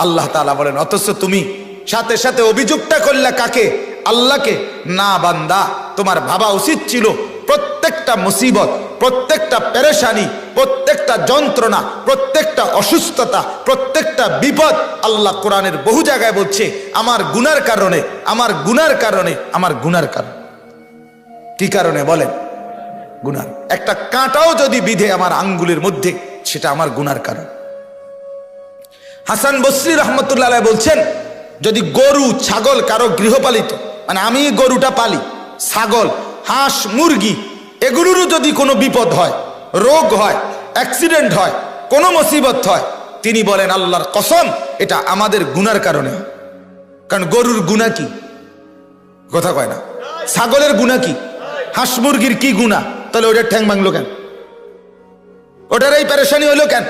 আল্লাহ তাআলা বলেন, অথচ তুমি সাথে সাথে অভিযোগটা করলে কাকে? আল্লাহকে। না বান্দা, তোমার ভাবা উচিত ছিল প্রত্যেকটা মুসিবত, প্রত্যেকটা পেরেশানি, প্রত্যেকটা যন্ত্রণা, প্রত্যেকটা অসুস্থতা, প্রত্যেকটা বিপদ আল্লাহ কোরআনের বহু জায়গায় বলছে আমার গুনার কারণে, আমার গুনার কারণে, আমার গুনার কারণে। কি কারণে বলেন? গুনার। একটা কাঁটাও যদি বিধে আমার আঙ্গুলের মধ্যে, সেটা আমার গুনার কারণ। হাসান বসরি রহমতুল্লাহ আলাইহি বলছেন, যদি গরু ছাগল কারো গৃহপালিত, মানে আমি গরুটা পালি, ছাগল হাঁস মুরগি এগুলোরও যদি কোনো বিপদ হয়, রোগ হয়, অ্যাক্সিডেন্ট হয়, কোনো মুসিবত হয়, তিনি বলেন আল্লাহর কসম এটা আমাদের গুনার কারণে। কারণ গরুর গুনাহ কি? কথা কয় না। ছাগলের গুনাহ কি? হাঁস মুরগির কি গুনাহ? তাহলে ওটার ঠ্যাং ভাঙলো কেন? ওটার এই পেরেশানি হলো কেন?